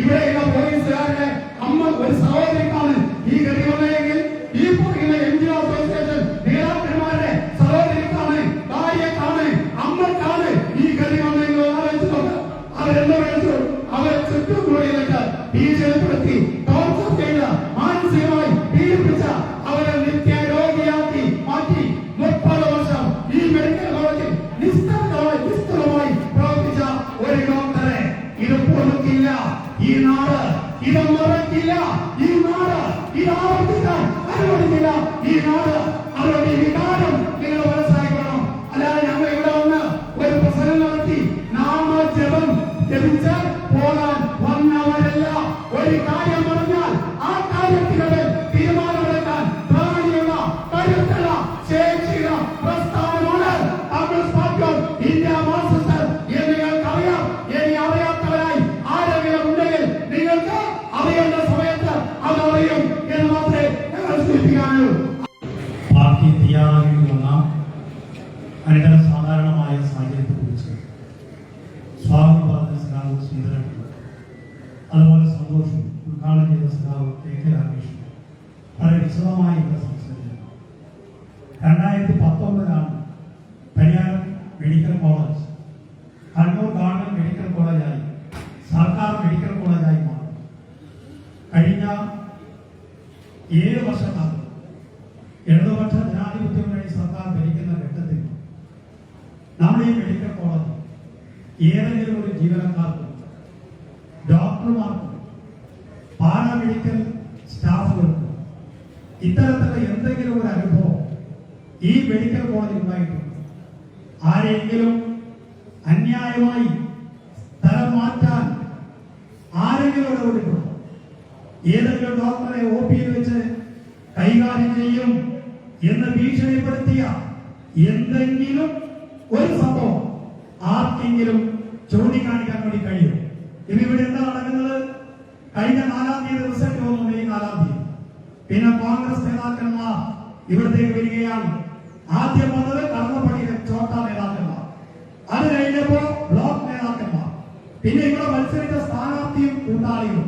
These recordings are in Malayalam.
ഇവിടെയുള്ള പോലീസുകാരുടെ അമ്മ ഒരു സഹോദരിക്കാണ് ഈ ഗതി വന്നതെങ്കിൽ ഈ പറയുന്ന NGO അസോസിയേഷൻ നേതാക്കന്മാരുടെ സഹോദരിക്കാണ്, ഭാര്യക്കാണ്, അമ്മക്കാണ് ഈ ഗതി വന്നതെങ്കിൽ ആലോചിച്ചത്. അവരെന്താ വിളിച്ചു? അവരെ ചുറ്റും കൂടിയിട്ട് ഭീഷണിപ്പെടുത്തി ടോർച്ചർ ചെയ്ത, മാനസികമായി പീഡിപ്പിച്ച, അവരെ നിത്യരോഗിയാക്കി മാറ്റി 30 വർഷം ഈ മെഡിക്കൽ കോളേജിൽ നിസ്തരമായി പ്രവർത്തിച്ച ഒരു ഡോക്ടറെ ഇത് പൊറുക്കില്ല ഈ നാട്, ഇത് മറക്കില്ല ഈ നാട്, ഇത് ആവർത്തിക്കാൻ അനുവദിക്കില്ല ഈ നാട്. അവരുടെ വികാരം നിങ്ങൾ മനസ്സിലാക്കണം. അല്ലാതെ ഞങ്ങൾ ഇവിടെ വന്ന് ഒരു പ്രസംഗം നടത്തി നാമജപം ജപിച്ച് പോകാൻ വന്നവരല്ല. ഒരു കാര്യം പറഞ്ഞാൽ ആ കാര്യത്തിലൂടെ തീരുമാനമെടുക്കാൻ പ്രാണിയുള്ള, കരുത്തുള്ള, ശേഷിയുള്ള പ്രസ്ഥാനമാണ് communist party of India Marxist എന്ന് നിങ്ങൾക്കറിയാം. ഇനി അറിയാത്തവരായി ആരെങ്കിലും ഉണ്ടെങ്കിൽ നിങ്ങൾക്ക് അറിയേണ്ട സമയത്ത് അതറിയും എന്ന് മാത്രമേ ഞങ്ങൾ സൂചിപ്പിക്കാനുള്ളൂ. പാർട്ടി തയ്യാറാക്കി വന്ന അനിതര സാധാരണമായ സാഹചര്യത്തെക്കുറിച്ച് സ്വാഗതം പറഞ്ഞ സഖാവ് ശ്രീധരൻ, അതുപോലെ സന്തോഷം ഉദ്ഘാടനം ചെയ്ത സഖാവ് KK രാമകൃഷ്ണൻ വളരെ വിശദമായി ഇവിടെ സംസാരിക്കുന്നു. 2019 Pariyaram medical college Kannur government medical കോളേജായി സർക്കാർ മെഡിക്കൽ കോളേജായി മാറി. കഴിഞ്ഞ 7 വർഷക്കാലം ഇടതുപക്ഷ ജനാധിപത്യ മുന്നണി സർക്കാർ ഭരിക്കുന്ന ഘട്ടത്തിൽ നമ്മുടെ ഈ മെഡിക്കൽ കോളേജ് ഏതെങ്കിലും ഒരു ജീവനക്കാർക്കും, ഡോക്ടർമാർക്കും, പാരാമെഡിക്കൽ സ്റ്റാഫുകൾക്കും ഇത്തരത്തിലുള്ള എന്തെങ്കിലും ഒരു അനുഭവം ഈ മെഡിക്കൽ കോളേജിൽ ഉണ്ടായിട്ടുണ്ട്? ആരെങ്കിലും അന്യായമായി സ്ഥലം മാറ്റാൻ ആരെങ്കിലും ഇടപെട്ടിട്ടുണ്ടോ? ഏതെങ്കിലും ഡോക്ടറെ OP-യിൽ വെച്ച് കൈകാര്യം ചെയ്യും എന്ന് ഭീഷണിപ്പെടുത്തിയ എന്തെങ്കിലും ഒരു സംഭവം ആർക്കെങ്കിലും ചൂണ്ടിക്കാണിക്കാൻ വേണ്ടി കഴിയും? ഇവിടെ എന്താ നടക്കുന്നത്? കഴിഞ്ഞ 4-ാം തീയതി റിസൾട്ട് വന്നു, May 4-ാം തീയതി. പിന്നെ കോൺഗ്രസ് നേതാക്കന്മാർ ഇവിടത്തേക്ക് വരികയാണ്. ആദ്യം വന്നത് കടന്നപ്പള്ളിയിലെ ചോട്ട നേതാക്കന്മാർ, അത് കഴിഞ്ഞപ്പോ ബ്ലോക്ക് നേതാക്കന്മാർ, പിന്നെ ഇവിടെ മത്സരിച്ച സ്ഥാനാർത്ഥിയും കൂട്ടാളികളും.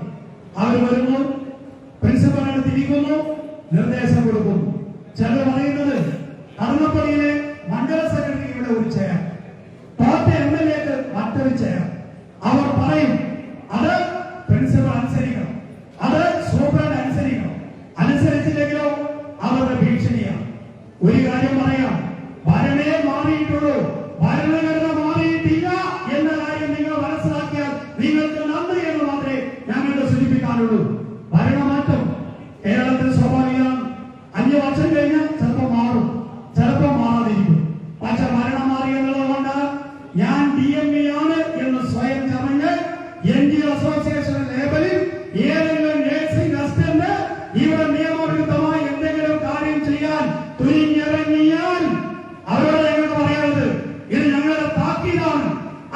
അവർ വരുന്നു, പ്രിൻസിപ്പലിനെ തിരിക്കുന്നു, നിർദ്ദേശം കൊടുക്കുന്നു. ചിലർ പറയുന്നത് കടന്നപ്പള്ളിയിലെ മണ്ഡല സെക്രട്ടറിയുടെ ഒരു ചെയർ, കോട്ടയം MLA-ക്ക് മറ്റൊരു ചെയർ. അവർ പറയും അത് പ്രിൻസിപ്പൽ അനുസരിക്കണം, അത് സൂപ്രണ്ട് അനുസരിക്കണം. അനുസരിച്ചില്ലെങ്കിലോ അവരുടെ ഭീഷണിയാണ്. ഒരു കാര്യം പറയാം, ഭരണേ മാറിയിട്ടുള്ളൂ, ഭരണഘടന മാറിയിട്ടില്ല എന്ന കാര്യം നിങ്ങൾ മനസ്സിലാക്കിയാൽ നിങ്ങൾക്ക് നന്ദി എന്ന് മാത്രമേ ഞങ്ങൾക്ക് സൂചിപ്പിക്കാനുള്ളൂ. ഭരണമാറ്റം കേരളത്തിൽ സ്വാഭാവികമാണ്. 5 വർഷം കഴിഞ്ഞാൽ ചിലപ്പോൾ മാറും, ചിലപ്പോൾ മാറാതിരിക്കും. പക്ഷെ ഭരണം മാറി എന്നുള്ളതുകൊണ്ട് ഞാൻ DME ആണ് എന്ന് സ്വയം പറഞ്ഞ് NGO അസോസിയേഷൻ ലേബലിൽ ഏതെങ്കിലും നഴ്സിംഗ് അസിസ്റ്റന്റ് ഇവിടെ നിയമവിരുദ്ധമായി എന്തെങ്കിലും കാര്യം ചെയ്യാൻ തുനിഞ്ഞിറങ്ങിയാൽ അവരോട് ഞങ്ങൾക്ക് പറയാനുള്ളത് ഇത് ഞങ്ങളുടെ താക്കീതാണ്.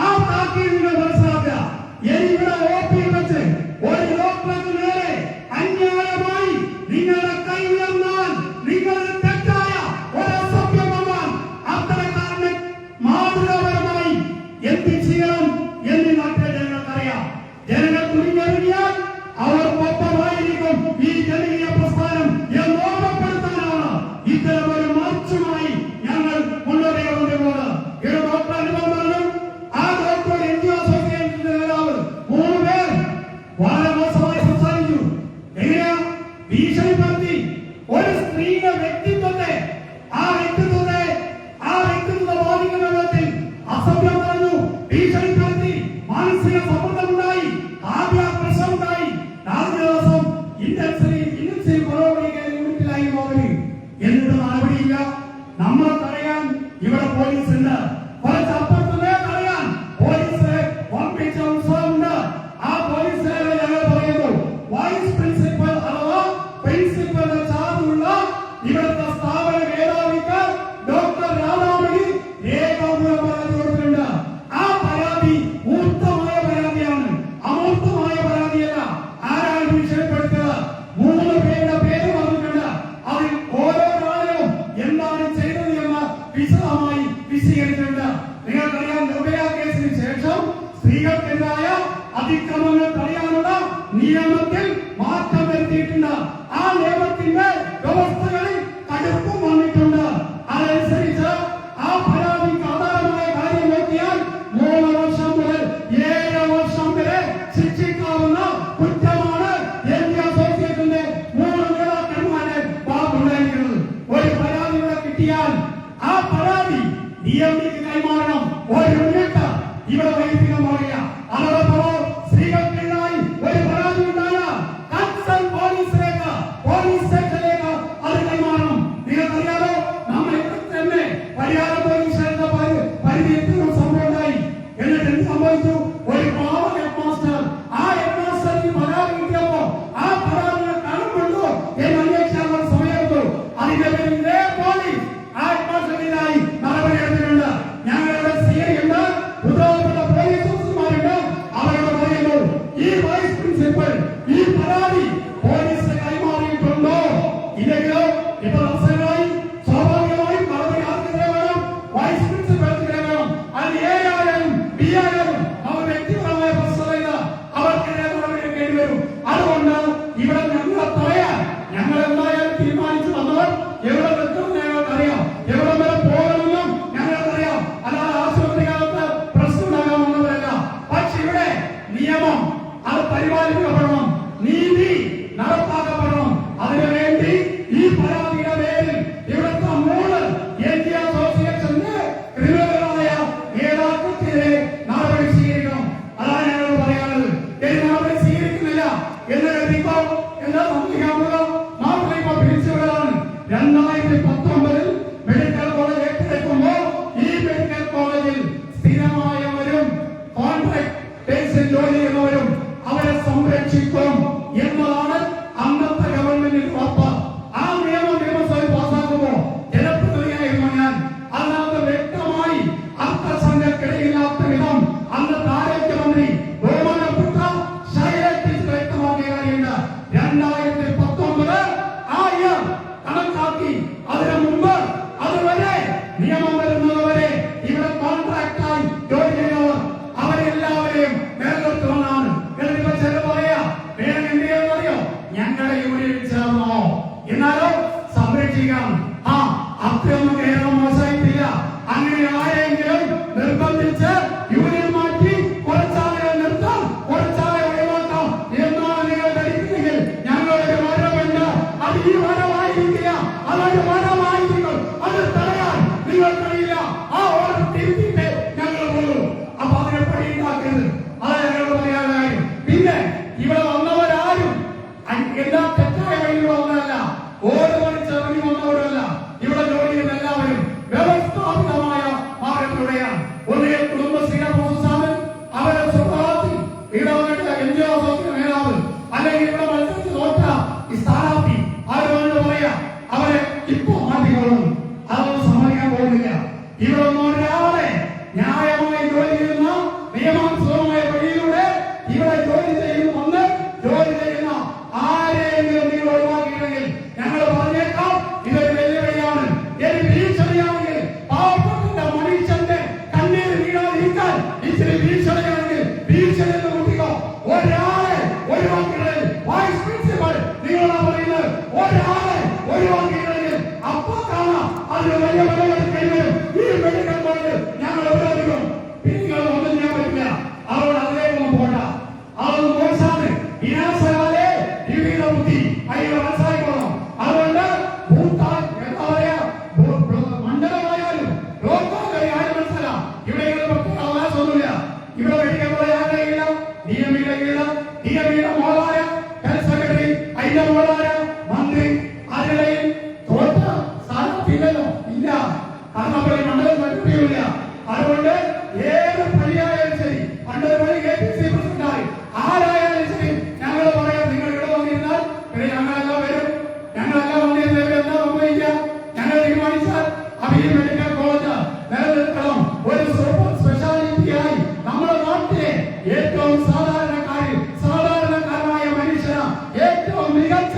ആ താക്കീത് നിങ്ങൾ മനസ്സിലാക്കുക. ഇവിടെ OP-യിൽ വെച്ച് ഒരു ഡോക്ടർക്ക് നേരെ അന്യായമായി നിങ്ങളുടെ കൈ ഉയർന്നാൽ, നിങ്ങളുടെ തെറ്റായ ഒരു അസഭ്യം വന്നാൽ അത്തരക്കാരനെ മാതൃകാപരമായി എന്ത് ചെയ്യണം എന്ന് നാട്ടിലെ ജനങ്ങൾക്കറിയാം. ജനങ്ങൾ തുനിഞ്ഞിറങ്ങിയാൽ അവർ ഒപ്പമായിരിക്കും ഈ ജനകീയ പ്രസ്ഥാനം എന്ന് ഓർമ്മപ്പെടുത്താനാണ് ഇത്തരമൊരു മാർച്ചുമായി ഞങ്ങൾ മുന്നോട്ട് കൊണ്ടുപോകുന്നത്. ഇവിടെ ഡോക്ടർ അനുഭവം ആ ഡോക്ടർ NGO അസോസിയേഷന്റെ നേതാവ് 3 പേർ വളരെ മോശമായി സംസാരിച്ചു. എങ്ങനെയാ ഭീഷണിപ്പെടുത്തി ഒരു സ്ത്രീയുടെ വ്യക്തിത്വത്തെ ബാധിക്കുന്ന വിധത്തിൽ അസഭ്യം പറഞ്ഞു, ഭീഷണിപ്പെടുത്തി, മാനസിക സമ്മർദ്ദമുണ്ടായി, ആദ്യാപ്രസവമുണ്ടായി. 4 ദിവസം ഇന്റൻസീവ് യൂണിറ്റിലായി പോകരുത്. എന്നിട്ട് നടപടിയില്ല. നമ്മളെ തടയാൻ ഇവിടെ പോലീസ് ഉണ്ട്, കുറച്ച് അപ്പുറത്തുനിന്നേ തടയാൻ പോലീസ് വമ്പിച്ച ഉത്സവമുണ്ട്. ആ പോലീസിനെ ഞങ്ങൾ പറയുന്നു, വൈസ് പ്രിൻസിപ്പൽ അഥവാ പ്രിൻസിപ്പലിന്റെ ചാർജുള്ള ഇവിടുത്തെ സ്ഥാപന മേധാവിക്ക് ഡോക്ടർ രാധാമണി രേഖാമൂലം പരാതി കൊടുത്തിട്ടുണ്ട്. ആ പരാതി മൂർത്തമായ പരാതിയാണ്, അമൂർത്തമായ പരാതിയല്ല. ആരാണ് ഭീഷണിപ്പെടുത്തിയത്? 3 പേരുടെ പേര് പറഞ്ഞിട്ടുണ്ട്. അതിൽ ഓരോരാളും എന്താണ് ചെയ്തത് എന്ന് വിശദമായി വിശദീകരിച്ചിട്ടുണ്ട്. നിങ്ങൾക്കറിയാം, നിർഭയ കേസിന് ശേഷം സ്ത്രീകൾക്കെതിരായ അതിക്രമങ്ങൾ തടയാനുള്ള നിയമത്തിൽ മാറ്റം വരുത്തിയിട്ടുണ്ട്. ആ നിയമത്തിന്റെ വ്യവസ്ഥകളിൽ കടുപ്പം വന്നിട്ടുണ്ട്. അതനുസരിച്ച് ആ പരാതിക്ക് ആധാരമായ കാര്യം നോക്കിയാൽ 3 വർഷം മുതൽ 7 വർഷം വരെ ശിക്ഷിക്കാവുന്ന കുറ്റമാണ് ഇന്ത്യ അസോസിയേഷന്റെ 3 നേതാക്കന്മാരെ ഭാഗത്തുണ്ടായിരിക്കുന്നത്. ഒരു പരാതി ഇവിടെ കിട്ടിയാൽ ആ പരാതി DMDക്ക് കൈമാറണം. ഒരു മിനിറ്റ് ഇവിടെ വൈദ്യുതികം പറയില്ല. അതോടൊപ്പം സ്ത്രീകൾക്കെതിരായി ഒരു പരാതി ഉണ്ടായാൽ കൺസേൺ പോലീസ് സ്റ്റേഷനിലേക്ക് അത് കൈമാറണം. നിങ്ങൾക്കറിയാലോ, നമ്മൾ ഇവിടെ തന്നെ പരിഹാര പോലീസ് സ്റ്റേഷന്റെ പരിധിയിൽ സംഭവം ഉണ്ടായി. എന്നിട്ട് എന്ത് സംഭവിച്ചു? ഒരു പാവ ഹെഡ് മാസ്റ്റർ, ആ ഹെഡ് മാസ്റ്ററിന് പരാതി കിട്ടിയപ്പോ ആ പരാതിയെ കാണുന്നുണ്ടോ എന്ന് അന്വേഷിക്കാനുള്ള സമയത്തു അതിന്റെ പേരിൽ ഇതേ പോലീസ് ആ ഹെഡ് മാസ്റ്ററിനായി നടപടിയെടുത്തിട്ടുണ്ട്. ഞങ്ങളുടെ CI ഉണ്ട്, ഉത്തരവാദപ്പെട്ട പോലീസ് ഓഫീസർമാരുണ്ട്. അവരോട് പറയുന്നു, ഈ വൈസ് പ്രിൻസിപ്പൽ ഈ പരാതി പോലീസിന് കൈമാറിയിട്ടുണ്ടോ ഇല്ലെങ്കിലോ ഇപ്പൊ അവസരമായി സ്വാഭാവികമായും നടപടി ആർക്കെതിരെ വേണം? വൈസ് പ്രിൻസിപ്പൽക്കെതിരെ വേണം. അത് A ആയാലും B ആയാലും അവർ വ്യക്തിപരമായ പ്രശ്നമില്ല, അവർക്കെതിരെ നടപടി എടുക്കേണ്ടി വരും. അതുകൊണ്ട് ഇവിടെ ഞങ്ങളെ പറയാൻ ഞങ്ങൾ എന്തായാലും തീരുമാനിച്ചു വന്നവർ എവിടെ നിൽക്കും ഞങ്ങൾക്കറിയാം, എവിടെ വരെ പോകണമെന്നും ഞങ്ങൾക്കറിയാം. അല്ലാതെ ആശുപത്രിക്കകത്ത് പ്രശ്നം ഉണ്ടാകാമെന്നവരല്ല. പക്ഷെ ഇവിടെ നിയമം അത് പരിപാലിക്കപ്പെടണം, നീതി നടപ്പാക്കപ്പെടണം. അതിനുവേണ്ടി ഈ പരാതിയുടെ പേരിൽ ഇവിടുത്തെ 3 ഇന്ത്യ അസോസിയേഷന്റെ ക്രിമിനലായ നേതാക്കൾക്കെതിരെ നടപടി സ്വീകരിക്കണം. അതാണ് ഞങ്ങൾ പറയാനുള്ളത്. നടപടി സ്വീകരിക്കുന്നില്ല എന്ന് കരുതിക്കോ എന്താ സംഭവിക്കാവുന്നത്? നാട്ടിലിപ്പോ പിരിച്ചുവിടലാണ്. 2019 മെഡിക്കൽ കോളേജ് ഏറ്റെടുക്കുമ്പോൾ ഈ മെഡിക്കൽ കോളേജിൽ സ്ഥിരമായവരും കോൺട്രാക്ട് ബേസിൽ ജോലി ചെയ്യുന്നവരും അവരെ സംരക്ഷിക്കും എന്നതാണ് അന്നത്തെ ഗവൺമെന്റിന്റെ ഉറപ്പ്. ആ നിയമം നിയമസഭയിൽ പാസാക്കുമ്പോൾ ജനപ്രതിനിധിയായിരുന്നു ഞാൻ. അതിനകത്ത് വ്യക്തമായി അർത്ഥസംഖ്യക്കിടയില്ലാത്ത വിധം അന്നത്തെ ആരോഗ്യമന്ത്രി ബഹുമാനപ്പെട്ട ശൈലജ ടീച്ചർ വ്യക്തമാക്കിയ കാര്യമുണ്ട്. 2019 ആ ഇയർ കണക്കാക്കി അതിനു മുമ്പ് അതുവരെ നിയമം വരുന്നതുവരെ ഇവിടെ കോൺട്രാക്ടായി ജോലി ചെയ്യുന്നവർ അവരെ എല്ലാവരെയും നിലനിർത്തുമെന്നാണ്. എന്നിട്ട് ചില പറയാ വേണം എന്ത് ചെയ്യുന്നറിയോ? ഞങ്ങളെ യൂണിയനിൽ ചേർന്നോ എന്നാലോ സംരക്ഷിക്കാം. അത്രയൊന്നും കേരളം മോശമായിട്ടില്ല. അങ്ങനെ ആരെങ്കിലും നിർബന്ധിച്ച് യൂണിയൻ മാറ്റി കുറച്ചാളെ നിർത്താം, കുറച്ചാളെ ഒഴിവാക്കാം എന്നാണ് നിങ്ങൾ ധരിക്കുന്നെങ്കിൽ ഞങ്ങളൊരു മരമുണ്ട്. അത് ഈ മരമായിരിക്കില്ല, അതൊരു മരമായിരിക്കും. അത് തടയാൻ നിങ്ങൾക്കറിയില്ല. ആ ഓർഡർ തിരുത്തിയിട്ട് ഞങ്ങൾ പോകും. അപ്പൊ അതിനെ പണിയുണ്ടാക്കരുത്. അതാണ് ഞങ്ങൾ പറയാൻ കാര്യം. പിന്നെ ഇവിടെ വന്നവരാരും എല്ലാ തെറ്റായ വഴിയിലൂടെ വന്നതല്ല, ഓരോ മണിച്ചിറങ്ങി വന്നവരല്ല. ഇവിടെ ജോലി ചെയ്യുന്ന എല്ലാവരും വ്യവസ്ഥാപിതമായ മാർഗത്തിലൂടെയാണ്. ഒന്നുകിൽ കുടുംബശ്രീയുടെ പ്രോത്സാഹനം, അവരുടെ സ്വഭാവത്തിൽ ഇവിടെ വന്നിട്ട് NGO അസോസിയേഷൻ നേതാവ്, അല്ലെങ്കിൽ ഇവിടെ മത്സരിച്ച് തോറ്റ ഈ സ്ഥാനാർത്ഥി ആരോട് പറയാ അവരെ ഇപ്പൊ മാറ്റിക്കൊള്ളും. അതൊന്നും സമ്മതിക്കാൻ പോകുന്നില്ല. ഇവിടെ ഒരാളെ ന്യായമായി ജോലി ചെയ്യുന്ന നിയമാനുസൃതമായ വഴിയിലൂടെ ഇവിടെ ജോലി ചെയ്യുന്ന ആരെങ്കിലും നിങ്ങൾ ഒഴിവാക്കിയില്ലെങ്കിൽ ഞങ്ങൾ പറഞ്ഞേക്കാം, ഇതൊരു വെല്ലുവിളിയാണ്. ഒരു ഭീഷണിയാണെങ്കിൽ പാവപ്പെട്ട മനുഷ്യന്റെ കണ്ണീര് വീഴാതിരിക്കാൻ ഇച്ചിരി ഭീഷണിയാണെങ്കിൽ ഭീഷണി കൂട്ടിക്കോ. ഒരാളെ ഒഴിവാക്കിയില്ലെങ്കിൽ വൈസ് പ്രിൻസിപ്പൽ നിങ്ങളാ പറയുന്നത്, ഒരാളെ ഒഴിവാക്കിയില്ലെങ്കിൽ അപ്പൊ കാണാം അതിന് വലിയ കഴിവരും. ഈ മെഡിക്കൽ കോളേജ് ഞങ്ങൾ ഉപയോഗിക്കും. നിങ്ങൾ ഒന്നും ചെയ്യാൻ പറ്റില്ല. അവരോട് അതിലേക്കൊന്നും പോണ്ട. അതൊന്നും മോശമാണ്. വിനാശകാലേ വിവിധ ബുദ്ധി അതിനെ മനസ്സിലാക്കണം. അതുകൊണ്ട് എന്താ പറയാ, മണ്ഡലമായാലും ലോകമായാലും മനസ്സിലാക്കാം. ഇവിടെ അവകാശമൊന്നുമില്ല. ഇവിടെ മെഡിക്കൽ കോളേജ് ആരുടെ കീഴില? DMDയുടെ കീഴില. DMDയുടെ മോളായ ഹെൽത്ത് സെക്രട്ടറി, അതിന്റെ മോളായ മന്ത്രി, അതിനിടയിൽ തോറ്റ സ്ഥാനത്തില്ലല്ലോ, ഇല്ല. കാരണം മണ്ഡലം പറ്റുകയില്ല. അതുകൊണ്ട് ഏത് പണിയായാലും ശരി, പണ്ടൊരു പണി KPC പ്രസിഡന്റായി ആരായാലും ശരി, ഞങ്ങൾ പറയാം, നിങ്ങൾ ഇവിടെ വന്നിരുന്നാൽ പിന്നെ ഞങ്ങളെല്ലാം വരും. ഞങ്ങളെല്ലാം വന്നിരുന്ന എന്താ സംഭവിക്കുക? ഞങ്ങൾ തീരുമാനിച്ചാൽ ഈ മെഡിക്കൽ കോളേജ് നിലനിൽക്കണം. ഒരു സൂപ്പർ സ്പെഷ്യാലിറ്റിയായി നമ്മുടെ നാട്ടിലെ ഏറ്റവും സാധാരണക്കാരനായ മനുഷ്യന് ഏറ്റവും മികച്ച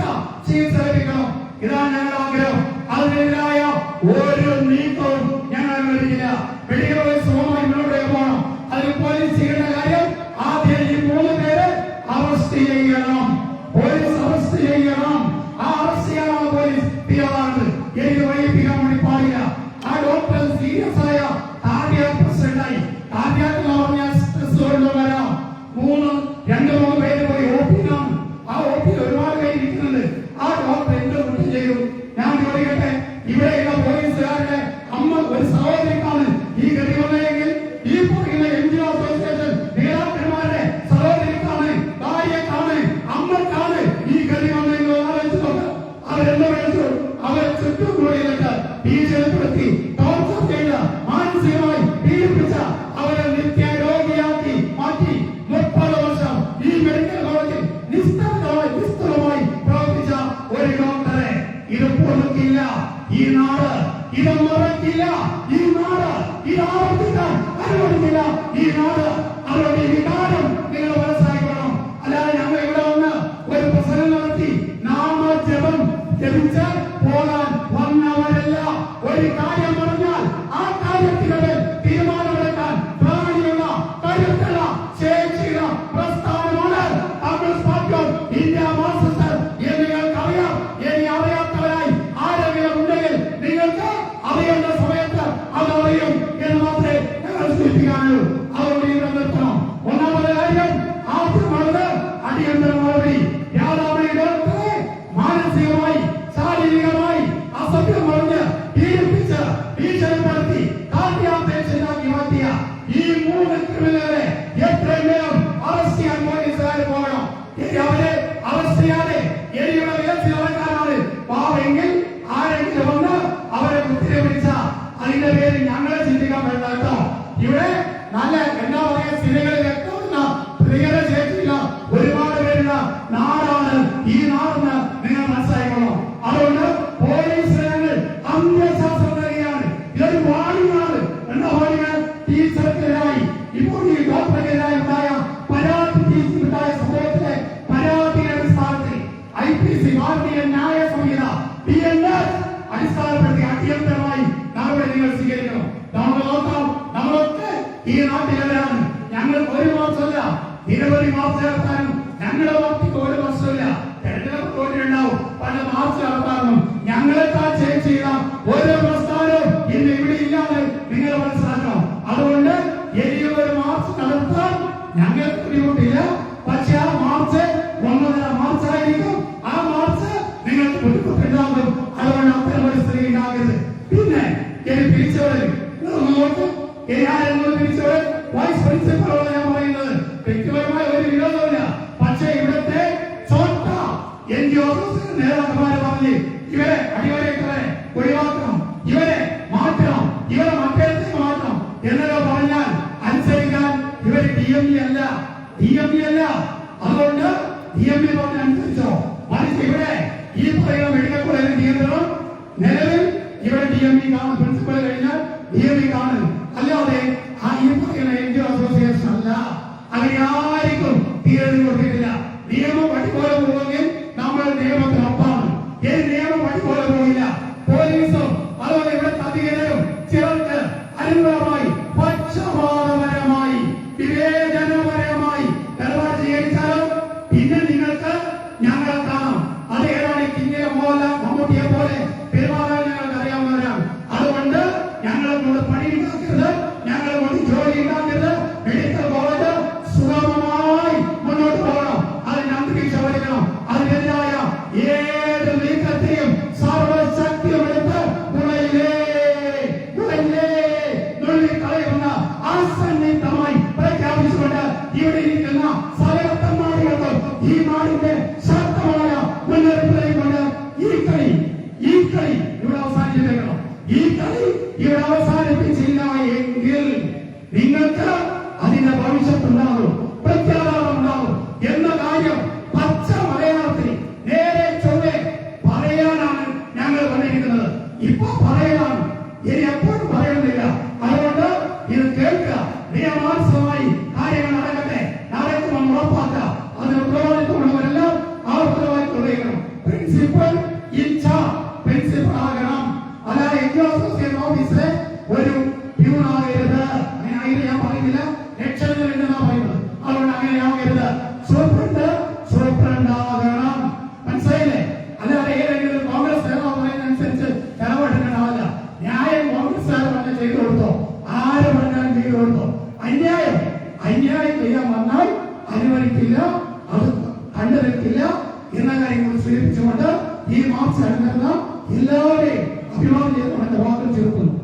ഈ നാട് ഇത് മറക്കില്ല. ഈ നാട് ഇത് ആവർത്തിക്കാൻ അനുവദിക്കില്ല. ഈ നാട് അവരുടെ വികാരം നിങ്ങൾ മനസ്സിലാക്കണം. അല്ലാതെ ഞങ്ങൾ ഇവിടെ വന്ന് ഒരു പ്രസംഗം നടത്തി നാമജപം ജപിച്ച് പോകാൻ വന്നവരല്ല. ഒരു കാര്യം പറഞ്ഞാൽ ആ കാര്യത്തിലൂടെ തീരുമാനമെടുക്കാൻ പ്രാണിയുള്ള കരുത്തുള്ള ശേഷിയുള്ള പ്രസ്ഥാനമാണ് communist party of India Marxist എന്ന് നിങ്ങൾക്കറിയാം. ഇനി അറിയാത്തവരായി ആരെങ്കിലും ഉണ്ടെങ്കിൽ നിങ്ങൾക്ക് അറിയേണ്ട സമയത്ത് അത് അറിയും എന്ന് മാത്രമേ ഞങ്ങൾ സൂചിപ്പിക്കാനുള്ളൂ. അതുകൊണ്ട് ഇവിടെ നിർത്തണം. ഒന്നാമത്തെ കാര്യം ആദ്യമുള്ളത് അടിയന്തര നടപടി. യാഥാർത്ഥ്യത്തെ മാനസികമായി ശാരീരികമായി അസഭ്യം പറഞ്ഞ് പീഡിപ്പിച്ച് ഭീഷണിപ്പെടുത്തി കാർഡിയാപേക്ഷനാക്കി മാറ്റിയ ഈ 3 ക്രിമിനലുകളെ എത്രയും വേഗം അറസ്റ്റ് ചെയ്യാൻ പോലീസുകാർ പോകണം. അവരെ അറസ്റ്റ് ചെയ്യാതെ എലിയുടെ വിലസിൽ നടക്കാനാണ് പാവെങ്കിൽ ആരെങ്കിലും വന്ന് അവരെ കുത്തിരെ പിടിച്ച അതിന്റെ പേര് ഞങ്ങളെ ചിന്തിക്കാൻ വേണ്ട കേട്ടോ. ഇവിടെ നല്ല എന്താ പറയാ സിനിമകളിൽ വ്യക്തമെന്ന പ്രതികരണ ശേഷിയില്ല ഒരുപാട് പേരുള്ള നാടാണ് ഈ നാടെന്ന് നിങ്ങൾ മനസ്സിലാക്കണം. അതുകൊണ്ട് പോലീസ് ഞങ്ങൾ അന്ത്യശാസ്ത്രം നൽകുകയാണ്. ഇതൊരു വാണിയാണ്. എന്താ വാണിയാണ്? ടീച്ചർക്കെതിരായി ഇപ്പോൾ ഈ ഡോക്ടർക്കെതിരായി ഉണ്ടായ പരാതി ഉണ്ടായ സംഭവത്തിലെ പരാതിയുടെ അടിസ്ഥാനത്തിൽ IPC ഭാരതീയ ന്യായ സംഹിത BNS അടിസ്ഥാനപ്പെടുത്തി അടിയന്തരമായി നടപടി നിങ്ങൾ സ്വീകരിക്കണം. നമ്മൾ നോക്കാം, നമ്മളൊക്കെ ഈ നാട്ടിലെവരാണ്. ഞങ്ങൾ ഒരു മാസമല്ല നിരവധി മാസം നടത്താനും ഞങ്ങളുടെ പാർട്ടിക്ക് ഒരു വർഷമില്ല. തെരഞ്ഞെടുപ്പ് തോന്നിയുണ്ടാവും പല മാർച്ച് നടത്താനും ഞങ്ങളെക്കാൾ ചെയ്ത ഓരോ പ്രസ്ഥാനവും ഇന്ന് ഇവിടെ ഇല്ലാതെ നിങ്ങൾ മനസ്സിലാക്കണം. അതുകൊണ്ട് ഒരു മാർച്ച് നടത്താൻ ഞങ്ങൾക്ക് ബുദ്ധിമുട്ടില്ല. പക്ഷെ ആ മാർച്ച് 1.5 മാർച്ചായിരിക്കും. ആ മാർച്ച് നിങ്ങൾക്ക് ബുദ്ധിമുട്ടുണ്ടാകും. അതുകൊണ്ട് അത്തരം പരിസ്ഥിതി ഉണ്ടാകരുത്. പിന്നെ പിരിച്ചവരിൽ നോക്കും, പിരിച്ചവർ വൈസ് പ്രിൻസിപ്പളോട് ഞാൻ പറയുന്നത് വ്യക്തിപരമായ ഒരു വിരോധമില്ല. പക്ഷേ ഇവിടുത്തെ NGO നേതാക്കന്മാരെ പറഞ്ഞ് ഇവരെ അടിവരയിട്ടവരെ ഒഴിവാക്കണം, ഇവരെ മാറ്റണം, ഇവരെ മറ്റേടത്തേക്ക് മാറ്റണം എന്നൊക്കെ പറഞ്ഞാൽ അനുസരിക്കാൻ ഇവര് DME അല്ല. അതുകൊണ്ട് DME പറഞ്ഞ അനുസരിച്ചോ. മറിച്ച് ഇവിടെ ഈ പറയുന്ന മെഡിക്കൽ കോളേജിൽ നിയന്ത്രണം നിലവിൽ ഇവിടെ DME കാണും. പ്രിൻസിപ്പൽ കഴിഞ്ഞാൽ DME കാണും. അല്ലാതെ ആ ഈ പറയുന്ന NGO അസോസിയേഷൻ അല്ല. അങ്ങനെ ആർക്കും തീരുമാനം കൊടുത്തിട്ടില്ല. നിയമം വഴിപോലെ പോകുമെങ്കിൽ നമ്മൾ നിയമത്തിനൊപ്പാണ്. ഏത് നിയമം വഴിപോലെ പോകില്ല. പോലീസും അതുപോലെ ഇവിടെ അധികരും ചിലർക്ക് അനുകൂലമായി പക്ഷപാതപരമായി വിവേചനപരമായി നിലപാട് സ്വീകരിച്ചാലും പിന്നെ നിങ്ങൾക്ക് ഞങ്ങളെ കാണാം. അത് ഏതാണ് കിങ്ങിലെ മോഹൻലാൽ മമ്മൂട്ടിയെ പോലെ പെരുമാറാൻ ഞങ്ങൾക്ക് അറിയാവുന്നവരാണ്. അതുകൊണ്ട് ഞങ്ങളെ കൊണ്ട് പണി ഉണ്ടാക്കരുത്, ഞങ്ങളെ കൊണ്ട് ജോലി ഉണ്ടാക്കരുത്. മെഡിക്കൽ കോളേജ് സുഗമമായി മുന്നോട്ട് പോകണം. അതിന് അന്തരീക്ഷം ഒരുക്കണം. അതിനെതിരായ ഏത് നീക്കത്തെയും സർവശക്തിയും എടുത്ത് നുള്ളിക്കളയുന്ന ആസന്നിഗ്ധമായി പ്രഖ്യാപിച്ചുകൊണ്ട് ഇവിടെ ഇരിക്കുന്ന സകലത്തന്മാരികൾക്കും ഈ നാടിന്റെ ശക്തമായ മുന്നറിയിപ്പിലേക്കൊണ്ട് ഈ കളി ഇവിടെ അവസാനിപ്പിക്കണം. ഈ കളി ഇവിടെ അവസാനിപ്പിച്ചില്ല എങ്കിൽ നിങ്ങൾക്ക് അതിന്റെ ഭവിഷ്യത്തുണ്ടാകും, പ്രത്യാഘാതം ഉണ്ടാകും എന്ന കാര്യം പച്ച മലയാളത്തിൽ നേരെ ചൊവ്വെ പറയാനാണ് ഞങ്ങൾ വന്നിരിക്കുന്നത്. ഇപ്പൊ പറയാനാണ്, ഇനി എപ്പോഴും പറയുന്നില്ല. അതുകൊണ്ട് ഇത് കേൾക്കുക, നിയമാനുസൃതമായി കാര്യങ്ങൾ നടക്കട്ടെ, നടക്കുമെന്ന് ഉറപ്പാക്കുക. അതിന് ഉത്തരവാദിത്വമുള്ളവരെല്ലാം ആ ഉത്തരവാദിത്വം നിർവഹിക്കണം. പ്രിൻസിപ്പൽ പ്രിൻസിപ്പൽ ആകണം. അല്ലാതെ അസോസിയേഷൻ ഓഫീസിലെ ഒരു പ്യൂണാകരുത്. അങ്ങനെ ഞാൻ പറയുന്നില്ല, ലക്ഷങ്ങൾ ഉണ്ടെന്നാ പറയുന്നത്. അതുകൊണ്ട് അങ്ങനെ ആകരുത്. സൂപ്രണ്ടാകണം. മനസ്സിലായില്ലേ? അല്ലാതെ ഏതെങ്കിലും കോൺഗ്രസ് നേതാവ് പറയുന്നതനുസരിച്ച് ചെലവെടുക്കണ്ടാവില്ല. ന്യായം കോൺഗ്രസ്സുകാർ പറഞ്ഞ ചെയ്തു കൊടുത്തോ, ആര് പറഞ്ഞാലും ചെയ്തു കൊടുത്തോ. അന്യായം ചെയ്യാൻ വന്നാൽ അനുവദിക്കില്ല, അത് കണ്ടുവെക്കില്ല എന്ന കാര്യം കൂടി സൂചിപ്പിച്ചുകൊണ്ട് ഈ മാർച്ച് നടന്ന എല്ലാവരെയും അഭിവാദ്യം ചെയ്തുകൊണ്ട് വാക്കുകൾ ചേർക്കുന്നു.